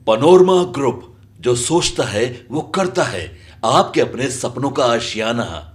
Panorama group, जो सोचता है वो करता है। आपके अपने सपनों का आशियाना।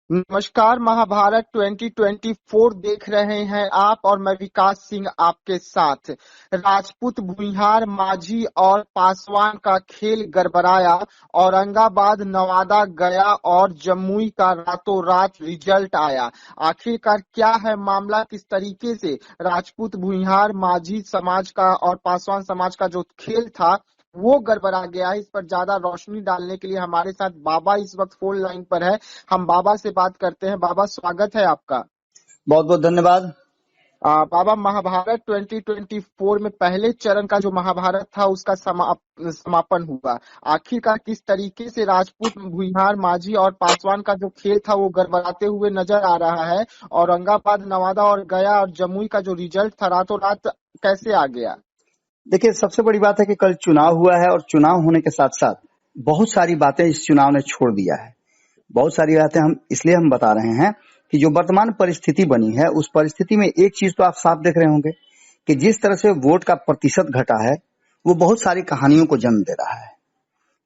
नमस्कार। महाभारत 2024 देख रहे हैं आप और मैं विकास सिंह आपके साथ। राजपूत, भूमिहार, माझी और पासवान का खेल गड़बड़ाया। औरंगाबाद, नवादा, गया और जमुई का रातों रात रिजल्ट आया। आखिरकार क्या है मामला, किस तरीके से राजपूत, भूमिहार, माझी समाज का और पासवान समाज का जो खेल था वो गड़बड़ा गया है, इस पर ज्यादा रोशनी डालने के लिए हमारे साथ बाबा इस वक्त फोन लाइन पर है। हम बाबा से बात करते हैं। बाबा, स्वागत है आपका। बहुत बहुत धन्यवाद। बाबा, महाभारत 2024 में पहले चरण का जो महाभारत था उसका समापन हुआ। आखिरकार किस तरीके से राजपूत, भूमिहार, माझी और पासवान का जो खेल था वो गड़बड़ाते हुए नजर आ रहा है। औरंगाबाद, नवादा और गया और जमुई का जो रिजल्ट था रातों रात कैसे आ गया? देखिए, सबसे बड़ी बात है कि कल चुनाव हुआ है और चुनाव होने के साथ साथ बहुत सारी बातें इस चुनाव ने छोड़ दिया है। बहुत सारी बातें हम बता रहे हैं कि जो वर्तमान परिस्थिति बनी है उस परिस्थिति में एक चीज तो आप साफ देख रहे होंगे कि जिस तरह से वोट का प्रतिशत घटा है वो बहुत सारी कहानियों को जन्म दे रहा है।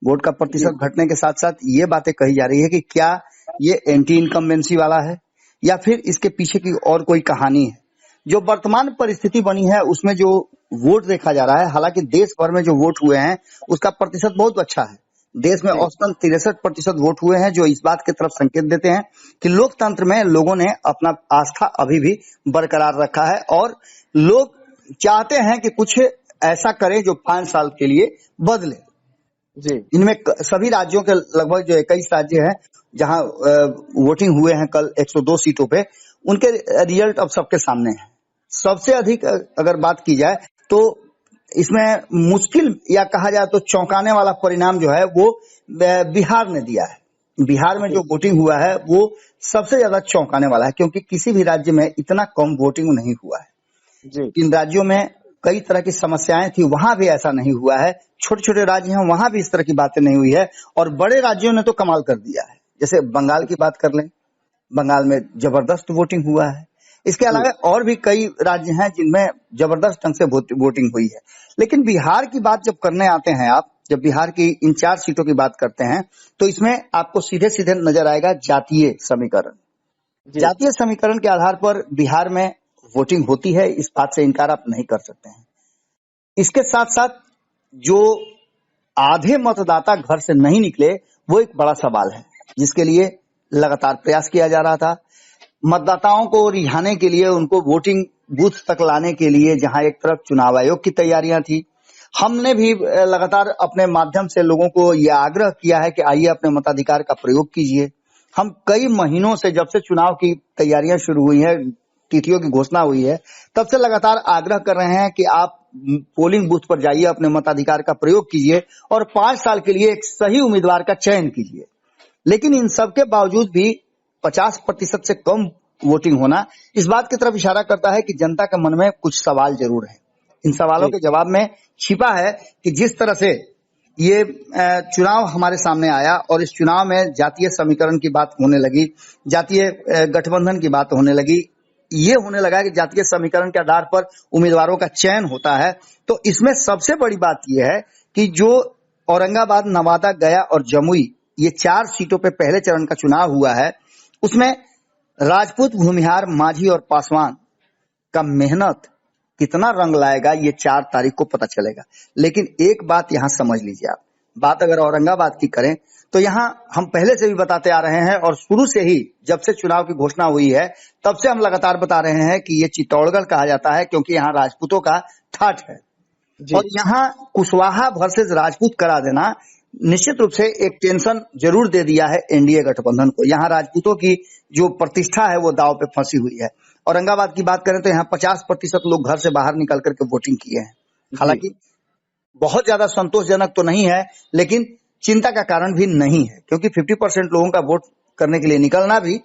वोट का प्रतिशत घटने के साथ साथ ये बातें कही जा रही है कि क्या ये एंटी इनकम्बेंसी वाला है या फिर इसके पीछे की और कोई कहानी है। जो वर्तमान परिस्थिति बनी है उसमें जो वोट देखा जा रहा है, हालांकि देश भर में जो वोट हुए हैं उसका प्रतिशत बहुत अच्छा है। देश में औसतन 63% वोट हुए हैं, जो इस बात की तरफ संकेत देते हैं कि लोकतंत्र में लोगों ने अपना आस्था अभी भी बरकरार रखा है और लोग चाहते हैं कि कुछ ऐसा करें जो 5 साल के लिए बदले। जी, इनमें सभी राज्यों के लगभग जो 21 राज्य हैं जहां वोटिंग हुए हैं कल 102 सीटों पे, उनके रिजल्ट अब सबके सामने हैं। सबसे अधिक अगर बात की जाए तो इसमें मुश्किल या कहा जाए तो चौंकाने वाला परिणाम जो है वो बिहार ने दिया है। बिहार में जो वोटिंग हुआ है वो सबसे ज्यादा चौंकाने वाला है, क्योंकि किसी भी राज्य में इतना कम वोटिंग नहीं हुआ है। इन राज्यों में कई तरह की समस्याएं थी, वहां भी ऐसा नहीं हुआ है। छोटे छोटे राज्य हैं वहां भी इस तरह की बातें नहीं हुई है और बड़े राज्यों ने तो कमाल कर दिया है। जैसे बंगाल की बात कर लें, बंगाल में जबरदस्त वोटिंग हुआ है। इसके अलावा और भी कई राज्य हैं जिनमें जबरदस्त ढंग से वोटिंग हुई है। लेकिन बिहार की बात जब करने आते हैं आप, जब बिहार की इन 4 सीटों की बात करते हैं तो इसमें आपको सीधे सीधे नजर आएगा जातीय समीकरण। जातीय समीकरण के आधार पर बिहार में वोटिंग होती है, इस बात से इनकार आप नहीं कर सकते हैं। इसके साथ साथ जो आधे मतदाता घर से नहीं निकले वो एक बड़ा सवाल है, जिसके लिए लगातार प्रयास किया जा रहा था। मतदाताओं को रिझाने के लिए, उनको वोटिंग बूथ तक लाने के लिए जहां एक तरफ चुनाव आयोग की तैयारियां थी, हमने भी लगातार अपने माध्यम से लोगों को यह आग्रह किया है कि आइए अपने मताधिकार का प्रयोग कीजिए। हम कई महीनों से, जब से चुनाव की तैयारियां शुरू हुई है, तिथियों की घोषणा हुई है, तब से लगातार आग्रह कर रहे हैं कि आप पोलिंग बूथ पर जाइए, अपने मताधिकार का प्रयोग कीजिए और 5 साल के लिए एक सही उम्मीदवार का चयन कीजिए। लेकिन इन सब के बावजूद भी 50% से कम वोटिंग होना इस बात की तरफ इशारा करता है कि जनता के मन में कुछ सवाल जरूर है। इन सवालों के जवाब में छिपा है कि जिस तरह से ये चुनाव हमारे सामने आया और इस चुनाव में जातीय समीकरण की बात होने लगी, जातीय गठबंधन की बात होने लगी, ये होने लगा कि जातीय समीकरण के आधार पर उम्मीदवारों का चयन होता है। तो इसमें सबसे बड़ी बात यह है कि जो औरंगाबाद, नवादा, गया और जमुई, ये 4 सीटों पे पहले चरण का चुनाव हुआ है, उसमें राजपूत, भूमिहार, माझी और पासवान का मेहनत कितना रंग लाएगा ये 4 तारीख को पता चलेगा। लेकिन एक बात यहां समझ लीजिए आप, बात अगर औरंगाबाद की करें तो यहां हम पहले से भी बताते आ रहे हैं और शुरू से ही, जब से चुनाव की घोषणा हुई है तब से हम लगातार बता रहे हैं कि ये चित्तौड़गढ़ कहा जाता है, क्योंकि यहाँ राजपूतों का ठाठ है। और यहाँ कुशवाहा वर्सेस राजपूत करा देना निश्चित रूप से एक टेंशन जरूर दे दिया है एनडीए गठबंधन को। यहाँ राजपूतों की जो प्रतिष्ठा है वो दांव पे फंसी हुई है। औरंगाबाद की बात करें तो यहाँ 50% लोग घर से बाहर निकल करके वोटिंग किए हैं। हालांकि बहुत ज्यादा संतोषजनक तो नहीं है, लेकिन चिंता का कारण भी नहीं है, क्योंकि 50% लोगों का वोट करने के लिए निकलना भी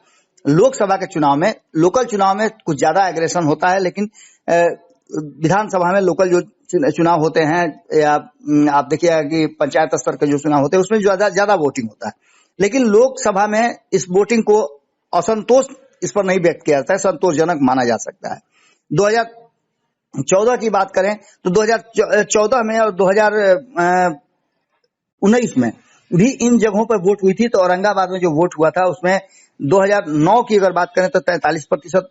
लोकसभा के चुनाव में, लोकल चुनाव में कुछ ज्यादा एग्रेशन होता है, लेकिन विधानसभा में लोकल जो चुनाव होते हैं या आप देखिए कि पंचायत स्तर के जो चुनाव होते हैं उसमें ज्यादा वोटिंग होता है। लेकिन लोकसभा में इस वोटिंग को असंतोष इस पर नहीं व्यक्त किया जाता है, संतोषजनक माना जा सकता है। 2014 की बात करें तो 2014 में और 2019 में भी इन जगहों पर वोट हुई थी। तो औरंगाबाद में जो वोट हुआ था उसमें 2009 की अगर बात करें तो 43%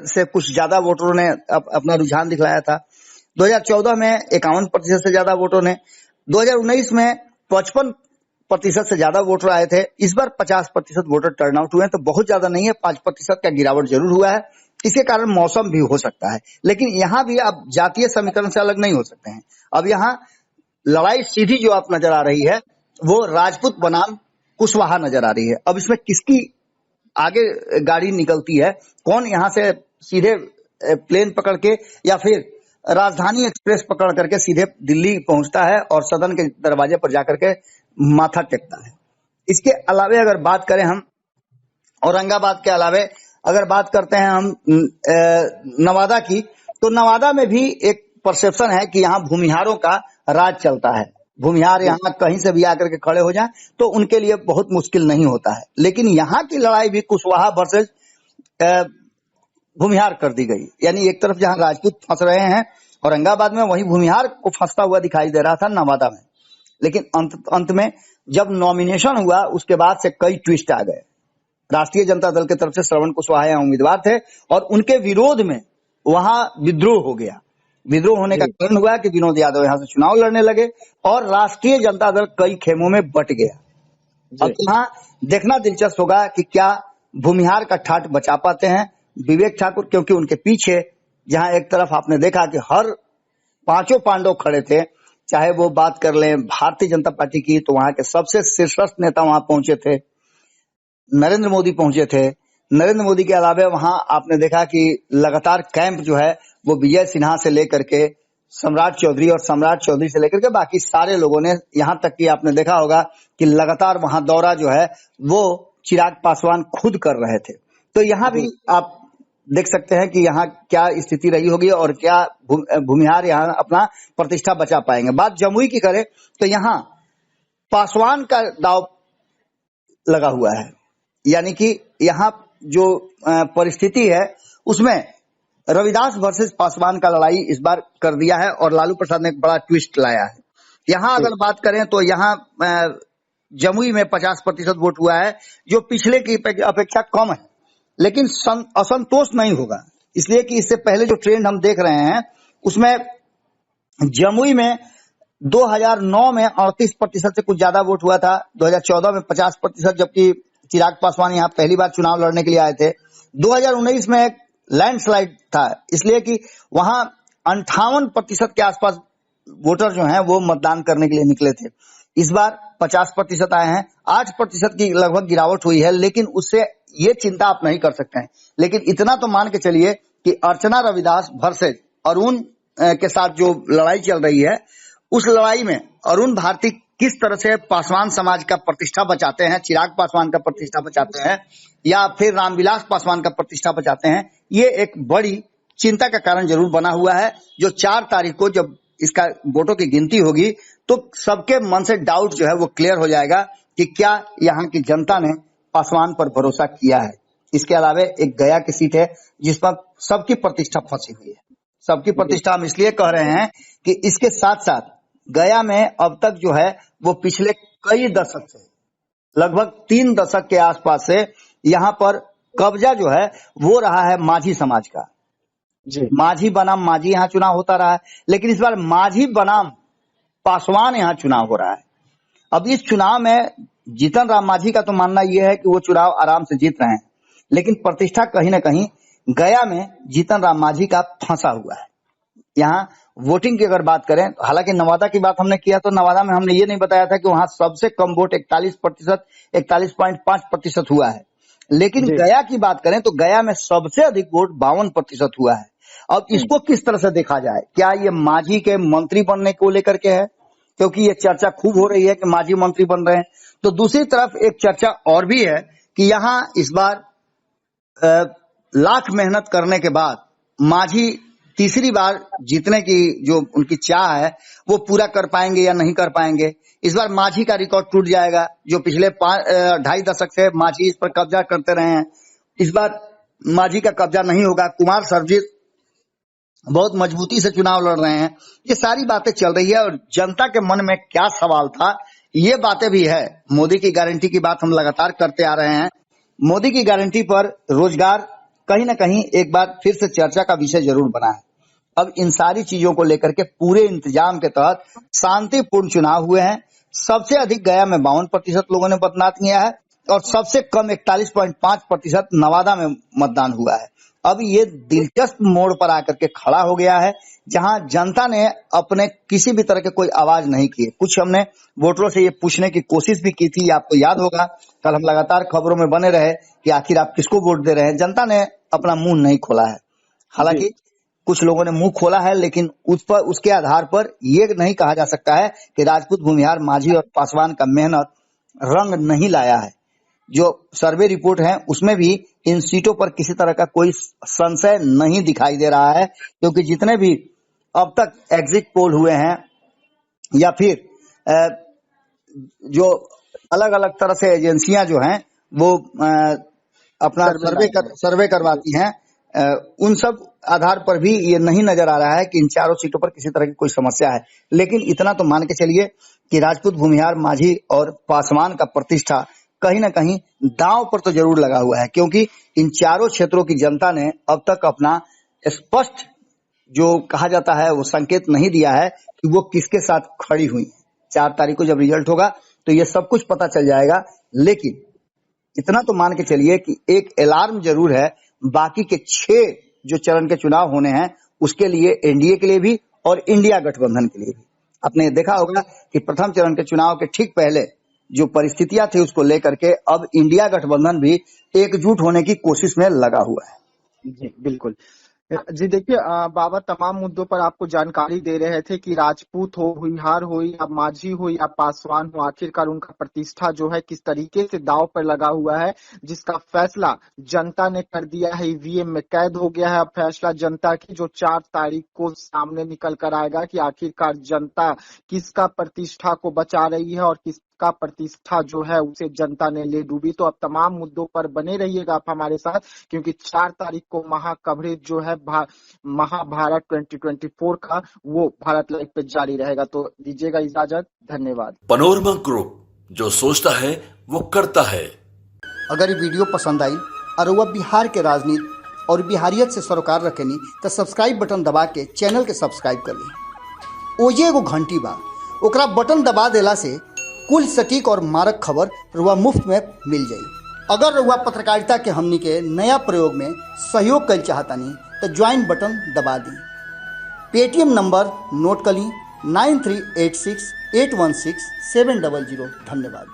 से कुछ ज्यादा वोटरों ने अपना रुझान दिखलाया था। 2014 में 51% से ज्यादा वोटरों ने, 2019 में 55% से ज्यादा वोटर आए थे। इस बार 50% वोटर टर्नआउट हुए हैं, तो बहुत ज्यादा नहीं है, 5% का गिरावट जरूर हुआ है। इसके कारण मौसम भी हो सकता है, लेकिन यहाँ भी आप जातीय समीकरण से अलग नहीं हो सकते हैं। अब यहाँ लड़ाई सीधी जो आप नजर आ रही है वो राजपूत बनाम कुशवाहा नजर आ रही है। अब इसमें किसकी आगे गाड़ी निकलती है, कौन यहाँ से सीधे प्लेन पकड़ के या फिर राजधानी एक्सप्रेस पकड़ करके सीधे दिल्ली पहुंचता है और सदन के दरवाजे पर जाकर के माथा टेकता है। इसके अलावे अगर बात करें हम औरंगाबाद के अलावे अगर बात करते हैं हम नवादा की, तो नवादा में भी एक परसेप्शन है कि यहाँ भूमिहारों का राज चलता है। भूमिहार यहाँ कहीं से भी आकर के खड़े हो जाएं तो उनके लिए बहुत मुश्किल नहीं होता है। लेकिन यहाँ की लड़ाई भी कुशवाहा वर्सेस भूमिहार कर दी गई, यानी एक तरफ जहाँ राजपूत फंस रहे हैं औरंगाबाद में, वहीं भूमिहार को फंसता हुआ दिखाई दे रहा था नवादा में। लेकिन अंत में जब नॉमिनेशन हुआ उसके बाद से कई ट्विस्ट आ गए। राष्ट्रीय जनता दल की तरफ से श्रवण कुशवाहा यहाँ उम्मीदवार थे और उनके विरोध में वहां विद्रोह हो गया। विद्रोह होने का कारण हुआ कि विनोद यादव यहाँ से चुनाव लड़ने लगे और राष्ट्रीय जनता दल कई खेमों में बट गया। अब यहाँ देखना दिलचस्प होगा कि क्या भूमिहार का ठाठ बचा पाते हैं विवेक ठाकुर, क्योंकि उनके पीछे जहाँ एक तरफ आपने देखा कि हर पांचों पांडव खड़े थे, चाहे वो बात कर लें भारतीय जनता पार्टी की, तो वहां के सबसे शीर्षस्थ नेता वहां पहुंचे थे, नरेंद्र मोदी पहुंचे थे। नरेंद्र मोदी के अलावा वहां आपने देखा कि लगातार कैंप जो है वो विजय सिन्हा से लेकर के सम्राट चौधरी और सम्राट चौधरी से लेकर के बाकी सारे लोगों ने, यहां तक कि आपने देखा होगा कि लगातार वहां दौरा जो है वो चिराग पासवान खुद कर रहे थे। तो यहाँ भी आप देख सकते हैं कि यहाँ क्या स्थिति रही होगी और क्या भूमिहार यहाँ अपना प्रतिष्ठा बचा पाएंगे। बात जमुई की करें तो यहाँ पासवान का दाव लगा हुआ है, यानी कि यहाँ जो परिस्थिति है उसमें रविदास वर्सेस पासवान का लड़ाई इस बार कर दिया है और लालू प्रसाद ने एक बड़ा ट्विस्ट लाया है। यहाँ अगर बात करें तो यहाँ जमुई में 50% वोट हुआ है, जो पिछले की अपेक्षा कम है, लेकिन असंतोष नहीं होगा, इसलिए कि इससे पहले जो ट्रेंड हम देख रहे हैं उसमें जमुई में 2009 में 38% से कुछ ज्यादा वोट हुआ था, 2014 में 50%, जबकि चिराग पासवान यहाँ पहली बार चुनाव लड़ने के लिए आए थे। 2019 में एक लैंडस्लाइड था, इसलिए कि वहां 58% के आसपास वोटर जो हैं वो मतदान करने के लिए निकले थे। इस बार 50% आए हैं, 8% की लगभग गिरावट हुई है, लेकिन उससे ये चिंता आप नहीं कर सकते हैं। लेकिन इतना तो मान के चलिए कि अर्चना रविदास वर्सेस अरुण के साथ जो लड़ाई चल रही है, उस लड़ाई में अरुण भारती किस तरह से पासवान समाज का प्रतिष्ठा बचाते हैं, चिराग पासवान का प्रतिष्ठा बचाते हैं या फिर रामविलास पासवान का प्रतिष्ठा बचाते हैं, ये एक बड़ी चिंता का कारण जरूर बना हुआ है। जो 4 तारीख को जब इसका वोटों की गिनती होगी तो सबके मन से डाउट जो है वो क्लियर हो जाएगा कि क्या यहाँ की जनता ने पासवान पर भरोसा किया है। इसके अलावा एक गया की सीट है जिस पर सबकी प्रतिष्ठा फंसी हुई है। सबकी प्रतिष्ठा हम इसलिए कह रहे हैं कि इसके साथ साथ गया में अब तक जो है वो पिछले कई दशक से, लगभग 3 दशक के आसपास से यहाँ पर कब्जा जो है वो रहा है माझी समाज का। माझी बनाम माझी यहाँ चुनाव होता रहा है, लेकिन इस बार माझी बनाम पासवान यहाँ चुनाव हो रहा है। अब इस चुनाव में जीतन राम माझी का तो मानना यह है कि वो चुनाव आराम से जीत रहे हैं, लेकिन प्रतिष्ठा कहीं ना कहीं गया में जीतन राम माझी का फंसा हुआ है। यहाँ वोटिंग की अगर बात करें, हालांकि नवादा की बात हमने किया तो नवादा में हमने ये नहीं बताया था कि वहां सबसे कम वोट 41%, 41.5% हुआ है, लेकिन गया की बात करें तो गया में सबसे अधिक वोट 52% हुआ है। अब इसको किस तरह से देखा जाए, क्या ये माझी के मंत्री बनने को लेकर के है, क्योंकि ये चर्चा खूब हो रही है कि माझी मंत्री बन रहे हैं, तो दूसरी तरफ एक चर्चा और भी है कि यहाँ इस बार लाख मेहनत करने के बाद माझी तीसरी बार जीतने की जो उनकी चाह है वो पूरा कर पाएंगे या नहीं कर पाएंगे। इस बार माझी का रिकॉर्ड टूट जाएगा, जो पिछले 2.5 दशक से माझी इस पर कब्जा करते रहे हैं। इस बार माझी का कब्जा नहीं होगा। कुमार सर्वजीत बहुत मजबूती से चुनाव लड़ रहे हैं। ये सारी बातें चल रही है और जनता के मन में क्या सवाल था ये बातें भी है। मोदी की गारंटी की बात हम लगातार करते आ रहे हैं। मोदी की गारंटी पर रोजगार कहीं ना कहीं एक बार फिर से चर्चा का विषय जरूर बना है। अब इन सारी चीजों को लेकर के पूरे इंतजाम के तहत शांतिपूर्ण चुनाव हुए हैं। सबसे अधिक गया में 52% लोगों ने मतदान किया है और सबसे कम 41.5% नवादा में मतदान हुआ है। अब ये दिलचस्प मोड़ पर आकर के खड़ा हो गया है जहां जनता ने अपने किसी भी तरह के कोई आवाज नहीं किए। कुछ हमने वोटरों से ये पूछने की कोशिश भी की थी, आपको याद होगा कल हम लगातार खबरों में बने रहे कि आखिर आप किसको वोट दे रहे हैं। जनता ने अपना मुंह नहीं खोला है, हालांकि कुछ लोगों ने मुंह खोला है, लेकिन उसके आधार पर ये नहीं कहा जा सकता है कि राजपूत, भूमिहार, माझी और पासवान का मेहनत रंग नहीं लाया है। जो सर्वे रिपोर्ट है उसमें भी इन सीटों पर किसी तरह का कोई संशय नहीं दिखाई दे रहा है, क्योंकि जितने भी अब तक एग्जिट पोल हुए हैं या फिर जो अलग अलग तरह से एजेंसियां जो हैं वो अपना सर्वे करवाती हैं, उन सब आधार पर भी ये नहीं नजर आ रहा है कि इन चारों सीटों पर किसी तरह की कोई समस्या है। लेकिन इतना तो मान के चलिए कि राजपूत, भूमिहार, माझी और पासवान का प्रतिष्ठा कहीं ना कहीं दांव पर तो जरूर लगा हुआ है, क्योंकि इन चारों क्षेत्रों की जनता ने अब तक अपना स्पष्ट जो कहा जाता है वो संकेत नहीं दिया है कि वो किसके साथ खड़ी हुई है। 4 तारीख को जब रिजल्ट होगा तो ये सब कुछ पता चल जाएगा। लेकिन इतना तो मान के चलिए कि एक अलार्म जरूर है बाकी के 6 जो चरण के चुनाव होने हैं उसके लिए, एनडीए के लिए भी और इंडिया गठबंधन के लिए भी। आपने देखा होगा कि प्रथम चरण के चुनाव के ठीक पहले जो परिस्थितियां थी उसको लेकर के अब इंडिया गठबंधन भी एकजुट होने की कोशिश में लगा हुआ है। जी बिल्कुल जी। देखिए बाबा तमाम मुद्दों पर आपको जानकारी दे रहे थे कि राजपूत हो, भूमिहार हो या माझी हो या पासवान हो, आखिरकार उनका प्रतिष्ठा जो है किस तरीके से दांव पर लगा हुआ है, जिसका फैसला जनता ने कर दिया है। ईवीएम में कैद हो गया है अब फैसला जनता की, जो 4 तारीख को सामने निकल कर आएगा कि आखिरकार जनता किसका प्रतिष्ठा को बचा रही है और किसका प्रतिष्ठा जो है उसे जनता ने ले डूबी। तो अब तमाम मुद्दों पर बने रहिएगा आप हमारे साथ, क्योंकि 4 तारीख को महा कवरेज जो है महाभारत 2024 का वो भारत लाइव पे जारी रहेगा। तो दीजिएगा इजाजत, धन्यवाद। पनोरमा ग्रुप, जो सोचता है वो करता है। अगर ये वीडियो पसंद आई और वह बिहार के राजनीति और बिहारियत से सरोकार रखेनी तो सब्सक्राइब बटन दबा के चैनल के सब्सक्राइब कर ली। ओजे एगो घंटी बा, ओकरा बटन दबा देला से कुल सटीक और मारक खबर रुआ मुफ्त में मिल जाई। अगर रुआ पत्रकारिता के हमनी के नया प्रयोग में सहयोग कर चाहतानी तो ज्वाइन बटन दबा दी। पेटीएम नंबर नोट कर ली 9386816700। धन्यवाद।